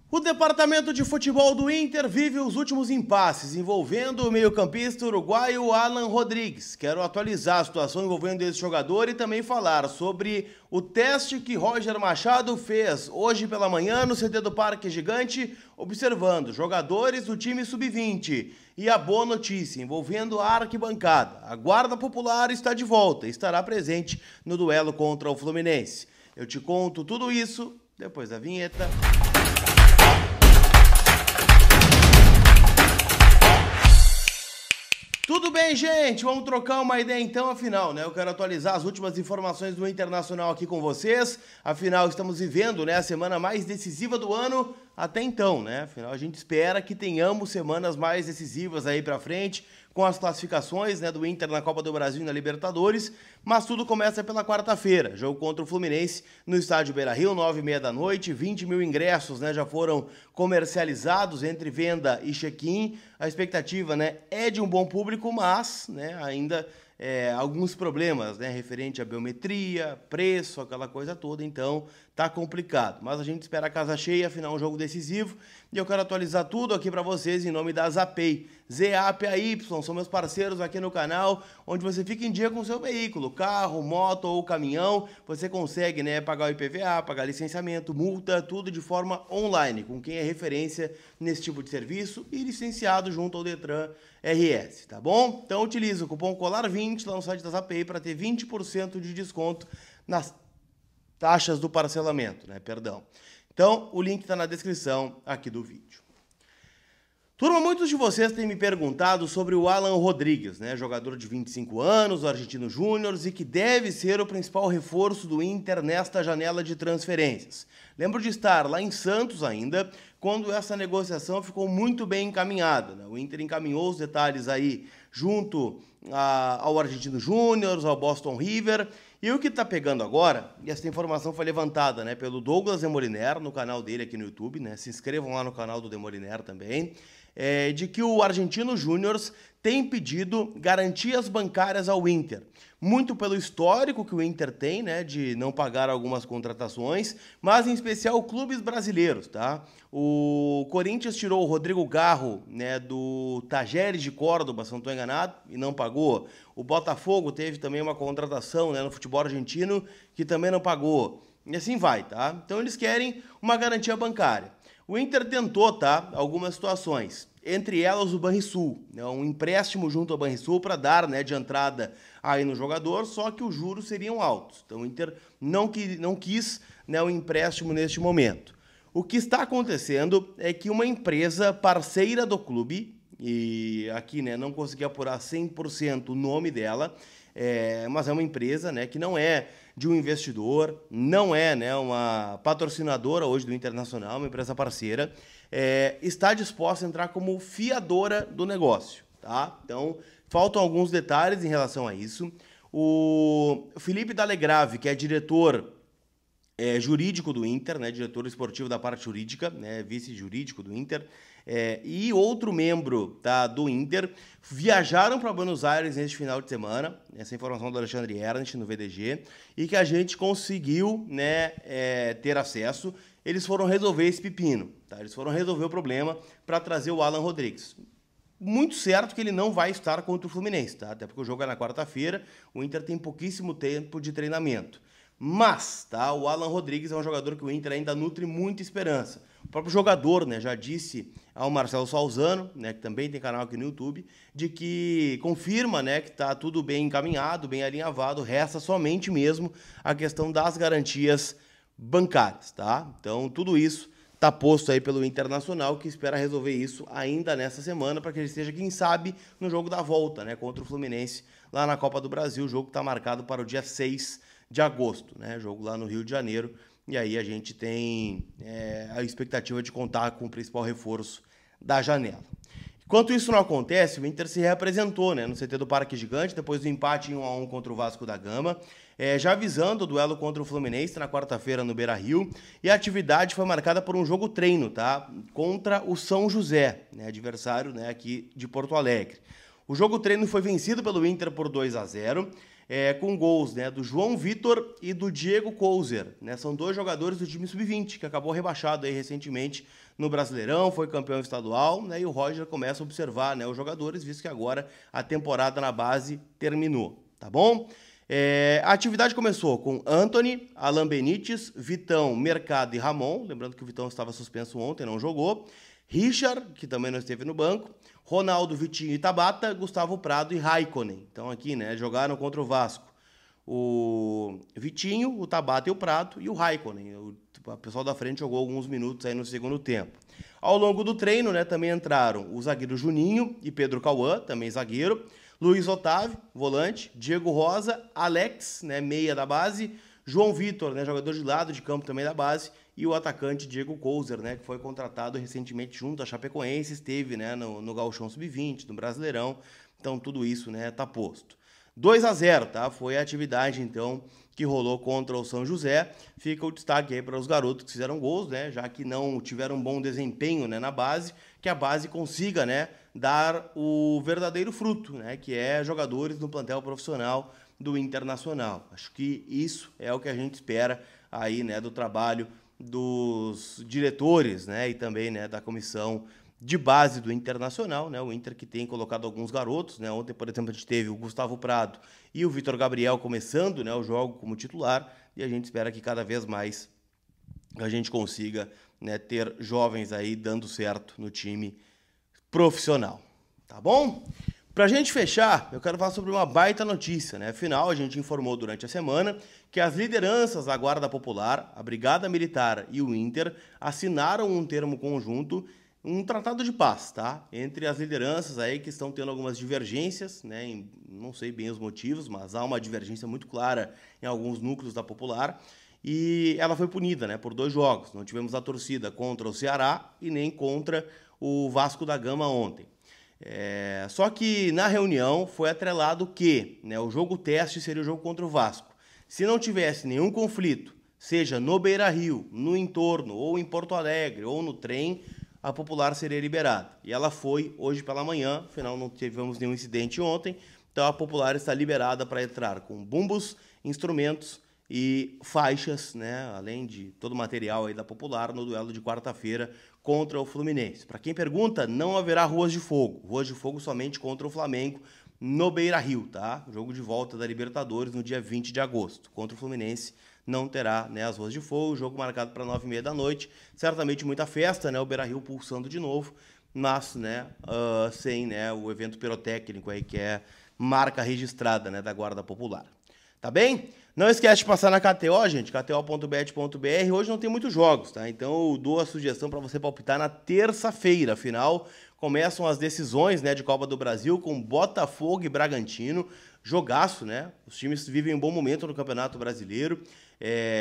O departamento de futebol do Inter vive os últimos impasses envolvendo o meio-campista uruguaio Alan Rodrigues. Quero atualizar a situação envolvendo esse jogador e também falar sobre o teste que Roger Machado fez hoje pela manhã no CT do Parque Gigante, observando jogadores do time sub-20. E a boa notícia envolvendo a arquibancada. A Guarda Popular está de volta e estará presente no duelo contra o Fluminense. Eu te conto tudo isso depois da vinheta. Tudo bem, gente? Vamos trocar uma ideia então, afinal, né? Eu quero atualizar as últimas informações do Internacional aqui com vocês. Afinal, estamos vivendo, né, a semana mais decisiva do ano até então, né? Afinal, a gente espera que tenhamos semanas mais decisivas aí pra frente, com as classificações, né, do Inter na Copa do Brasil e na Libertadores, mas tudo começa pela quarta-feira, jogo contra o Fluminense no estádio Beira-Rio, 9h30 da noite, 20 mil ingressos, né, já foram comercializados entre venda e check-in. A expectativa, né, é de um bom público, mas, né, ainda alguns problemas, né, referente à biometria, preço, aquela coisa toda, então tá complicado. Mas a gente espera a casa cheia, afinal um jogo decisivo, e eu quero atualizar tudo aqui para vocês em nome da Zapay. ZAPAY, são meus parceiros aqui no canal, onde você fica em dia com o seu veículo, carro, moto ou caminhão, você consegue, né, pagar o IPVA, pagar licenciamento, multa, tudo de forma online, com quem é referência nesse tipo de serviço e licenciado junto ao Detran RS, tá bom? Então utiliza o cupom COLAR20 lá no site da Zapay para ter 20% de desconto nas taxas do parcelamento, né, perdão. Então o link está na descrição aqui do vídeo. Turma, muitos de vocês têm me perguntado sobre o Alan Rodrigues, né, jogador de 25 anos, o Argentino Júnior, e que deve ser o principal reforço do Inter nesta janela de transferências. Lembro de estar lá em Santos ainda, quando essa negociação ficou muito bem encaminhada, né? O Inter encaminhou os detalhes aí junto ao Argentino Júnior, ao Boston River, e o que está pegando agora, e essa informação foi levantada, né, pelo Douglas Demoliner, no canal dele aqui no YouTube, né, se inscrevam lá no canal do Demoliner também, de que o Argentino Júnior tem pedido garantias bancárias ao Inter. Muito pelo histórico que o Inter tem, né, de não pagar algumas contratações, mas em especial clubes brasileiros, tá? O Corinthians tirou o Rodrigo Garro, né, do Tajeres de Córdoba, se não estou enganado, e não pagou. O Botafogo teve também uma contratação, né, no futebol argentino que também não pagou. E assim vai, tá? Então eles querem uma garantia bancária. O Inter tentou, tá, algumas situações, entre elas o Banrisul, né, um empréstimo junto ao Banrisul para dar, né, de entrada aí no jogador, só que os juros seriam altos. Então o Inter não quis, né, o empréstimo neste momento. O que está acontecendo é que uma empresa parceira do clube, e aqui, né, não consegui apurar 100% o nome dela, mas é uma empresa, né, que não é de um investidor, não é, né, uma patrocinadora hoje do Internacional, uma empresa parceira, está disposta a entrar como fiadora do negócio, tá? Então, faltam alguns detalhes em relação a isso. O Felipe D'Alegrave, que é diretor jurídico do Inter, né, diretor esportivo da parte jurídica, né, vice-jurídico do Inter, e outro membro, tá, do Inter, viajaram para Buenos Aires neste final de semana, essa informação do Alexandre Ernst no VDG, e que a gente conseguiu, né, ter acesso. Eles foram resolver esse pepino, tá? Eles foram resolver o problema para trazer o Alan Rodrigues. Muito certo que ele não vai estar contra o Fluminense, tá? Até porque o jogo é na quarta-feira, o Inter tem pouquíssimo tempo de treinamento. Mas, tá, o Alan Rodrigues é um jogador que o Inter ainda nutre muita esperança. O próprio jogador, né, já disse ao Marcelo Salzano, né, que também tem canal aqui no YouTube, de que confirma, né, que está tudo bem encaminhado, bem alinhavado, resta somente mesmo a questão das garantias bancárias, tá? Então, tudo isso está posto aí pelo Internacional, que espera resolver isso ainda nessa semana, para que ele esteja, quem sabe, no jogo da volta, né, contra o Fluminense, lá na Copa do Brasil. O jogo que está marcado para o dia 6 de agosto, né? Jogo lá no Rio de Janeiro. E aí a gente tem a expectativa de contar com o principal reforço da janela. Enquanto isso não acontece, o Inter se reapresentou, né, no CT do Parque Gigante, depois do empate em 1-1 contra o Vasco da Gama, já avisando o duelo contra o Fluminense na quarta-feira no Beira-Rio, e a atividade foi marcada por um jogo treino, tá, contra o São José, né, adversário, né, aqui de Porto Alegre. O jogo treino foi vencido pelo Inter por 2-0, com gols, né, do João Vitor e do Diego Couser, né? São dois jogadores do time sub-20, que acabou rebaixado aí recentemente no Brasileirão, foi campeão estadual, né? E o Roger começa a observar, né, os jogadores, visto que agora a temporada na base terminou, tá bom? A atividade começou com Antony, Alan Benítez, Vitão, Mercado e Ramon, lembrando que o Vitão estava suspenso ontem, não jogou, Richard, que também não esteve no banco, Ronaldo, Vitinho e Tabata, Gustavo Prado e Raikkonen. Então aqui, né, jogaram contra o Vasco o Vitinho, o Tabata e o Prado e o Raikkonen. O pessoal da frente jogou alguns minutos aí no segundo tempo. Ao longo do treino, né, também entraram o zagueiro Juninho e Pedro Cauã, também zagueiro, Luiz Otávio, volante, Diego Rosa, Alex, né, meia da base, João Vitor, né, jogador de lado de campo também da base, e o atacante Diego Couser, né, que foi contratado recentemente junto à Chapecoense, esteve, né, no Gauchão Sub-20, no Brasileirão, então tudo isso, né, tá posto. 2-0, tá? Foi a atividade, então, que rolou contra o São José. Fica o destaque aí para os garotos que fizeram gols, né, já que não tiveram um bom desempenho, né, na base, que a base consiga, né, dar o verdadeiro fruto, né, que é jogadores no plantel profissional do Internacional. Acho que isso é o que a gente espera aí, né, do trabalho dos diretores, né, e também, né, da comissão de base do Internacional, né, o Inter que tem colocado alguns garotos, né, ontem, por exemplo, a gente teve o Gustavo Prado e o Vitor Gabriel começando, né, o jogo como titular, e a gente espera que cada vez mais a gente consiga, né, ter jovens aí dando certo no time profissional, tá bom? Pra gente fechar, eu quero falar sobre uma baita notícia, né? Afinal, a gente informou durante a semana que as lideranças da Guarda Popular, a Brigada Militar e o Inter assinaram um termo conjunto, um tratado de paz, tá? Entre as lideranças aí que estão tendo algumas divergências, né? Não sei bem os motivos, mas há uma divergência muito clara em alguns núcleos da Popular. E ela foi punida, né, por 2 jogos. Não tivemos a torcida contra o Ceará e nem contra o Vasco da Gama ontem. Só que na reunião foi atrelado que, né, o jogo teste seria o jogo contra o Vasco. Se não tivesse nenhum conflito, seja no Beira-Rio, no entorno, ou em Porto Alegre, ou no trem, a Popular seria liberada. E ela foi hoje pela manhã, afinal não tivemos nenhum incidente ontem, então a Popular está liberada para entrar com bumbos, instrumentos e faixas, né, além de todo o material aí da Popular no duelo de quarta-feira contra o Fluminense. Para quem pergunta, não haverá ruas de fogo somente contra o Flamengo no Beira-Rio, tá? Jogo de volta da Libertadores no dia 20 de agosto. Contra o Fluminense não terá, né, as ruas de fogo, jogo marcado para 9h30 da noite. Certamente muita festa, né, o Beira-Rio pulsando de novo, mas, né, sem, né, o evento pirotécnico aí que é marca registrada, né, da Guarda Popular. Tá bem? Não esquece de passar na KTO, gente, kto.bet.br. Hoje não tem muitos jogos, tá? Então eu dou a sugestão para você palpitar na terça-feira. Afinal, começam as decisões, né, de Copa do Brasil com Botafogo e Bragantino. Jogaço, né? Os times vivem um bom momento no Campeonato Brasileiro.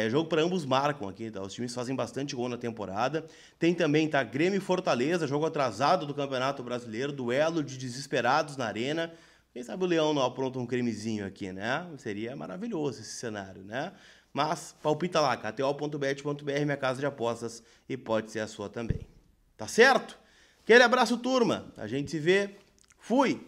Jogo para ambos marcam aqui, tá? Os times fazem bastante gol na temporada. Tem também, tá, Grêmio e Fortaleza, jogo atrasado do Campeonato Brasileiro, duelo de desesperados na Arena. Quem sabe o Leão não apronta um cremezinho aqui, né? Seria maravilhoso esse cenário, né? Mas palpita lá, kto.bet.br, minha casa de apostas, e pode ser a sua também. Tá certo? Aquele abraço, turma. A gente se vê. Fui!